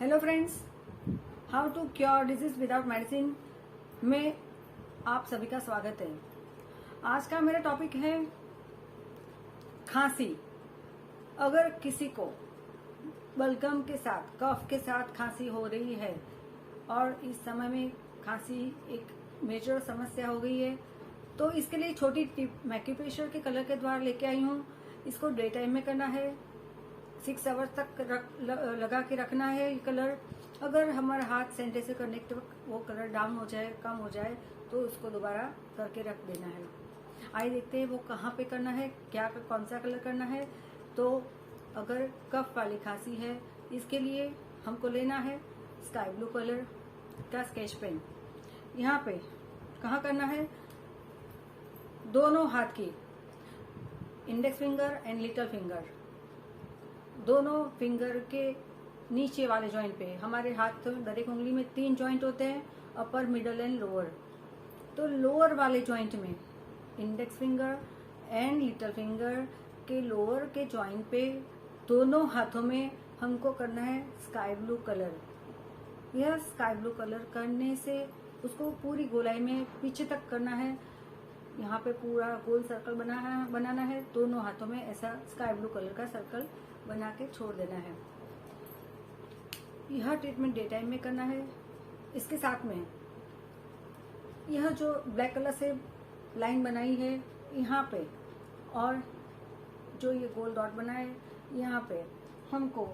Hello friends, how to cure disease without medicine में आप सभी का स्वागत है। आज का मेरा टॉपिक है खांसी। अगर किसी को बलगम के साथ, कफ के साथ खांसी हो रही है और इस समय में खांसी एक मेजर समस्या हो गई है, तो इसके लिए छोटी टिप मैं एक्यूप्रेशर के कलर के द्वारा लेके आई हूँ। इसको डे टाइम में करना है, 6 आवर्स तक लगा के रखना है ये कलर। अगर हमारा हाथ सैनिटाइजर से करने के वक्त वो कलर डाउन हो जाए, कम हो जाए, तो उसको दोबारा करके रख देना है। आइए देखते हैं वो कहाँ पे करना है, क्या कौन सा कलर करना है। तो अगर कफ वाली खांसी है, इसके लिए हमको लेना है स्काई ब्लू कलर का स्केच पेन। यहाँ पे कहाँ करना है, दोनों हाथ की, index finger and little finger, दोनों फिंगर के नीचे वाले जॉइंट पे। हमारे हाथ हर एक उंगली में 3 जॉइंट होते हैं, अपर, मिडल एंड लोअर। तो लोअर वाले जॉइंट में index finger and little finger के लोअर के जॉइंट पे दोनों हाथों में हमको करना है स्काई ब्लू कलर। यह स्काई ब्लू कलर करने से उसको पूरी गोलाई में पीछे तक करना है। यहाँ पे पूरा गोल सर्कल बनाना है, दोनों हाथों में ऐसा स्काई ब्लू कलर का सर्कल बना के छोड़ देना है। यह ट्रीटमेंट डे टाइम में करना है। इसके साथ में यह जो ब्लैक कलर से लाइन बनाई है यहाँ पे, और जो ये गोल डॉट बना है यहाँ पे, हमको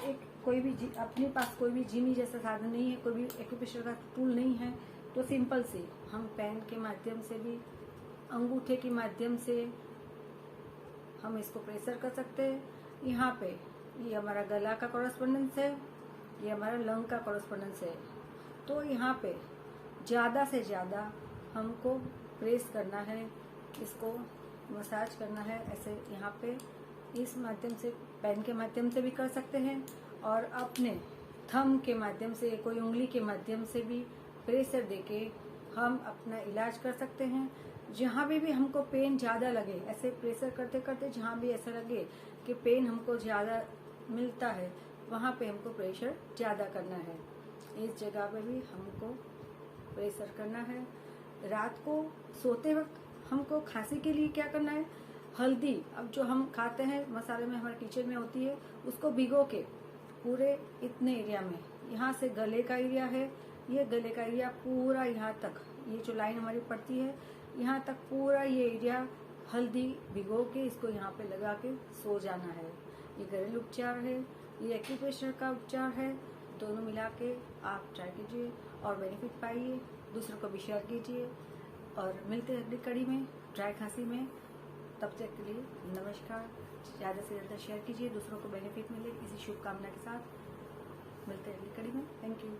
एक कोई भी अपने पास कोई भी जीनी जैसा साधन नहीं है, कोई भी एक्यूप्रेशर का टूल नहीं है, तो सिंपल से हम पेन के माध्यम से भी, अंगूठे के माध्यम से हम इसको प्रेशर कर सकते हैं। यहाँ पे ये हमारा गला का कॉरेस्पोंडेंस है, ये हमारा लंग का कॉरेस्पोंडेंस है। तो यहाँ पे ज़्यादा से ज़्यादा हमको प्रेस करना है, इसको मसाज करना है ऐसे। यहाँ पे इस माध्यम से, पेन के माध्यम से भी कर सकते हैं, और अपने थंब के माध्यम से, कोई उंगली के माध्यम से भी प्रेशर देके हम अपना इलाज कर सकते हैं। जहाँ भी हमको पेन ज़्यादा लगे, ऐसे प्रेशर करते करते जहाँ भी ऐसा लगे कि पेन हमको ज़्यादा मिलता है, वहाँ पे हमको प्रेशर ज़्यादा करना है। इस जगह पे भी हमको प्रेशर करना है। रात को सोते वक्त हमको खांसी के लिए क्या करना है, हल्दी, अब जो हम खाते हैं मसाले में, हमारे किचन में होती है, उसको भिगो के पूरे इतने एरिया में, यहाँ से गले का एरिया है, ये गले का एरिया पूरा यहाँ तक, ये जो लाइन हमारी पड़ती है यहाँ तक पूरा ये एरिया हल्दी भिगो के इसको यहाँ पे लगा के सो जाना है। ये घरेलू उपचार है, ये एक्यूप्रेशर का उपचार है। दोनों मिला के आप ट्राई कीजिए और बेनिफिट पाइए, दूसरों को भी शेयर कीजिए। और मिलते हैं अगली कड़ी में ड्राई खांसी में। तब तक के लिए नमस्कार। ज़्यादा से ज़्यादा शेयर कीजिए, दूसरों को बेनिफिट मिले, इसी शुभकामना के साथ मिलते हैं अगली कड़ी में। Thank you.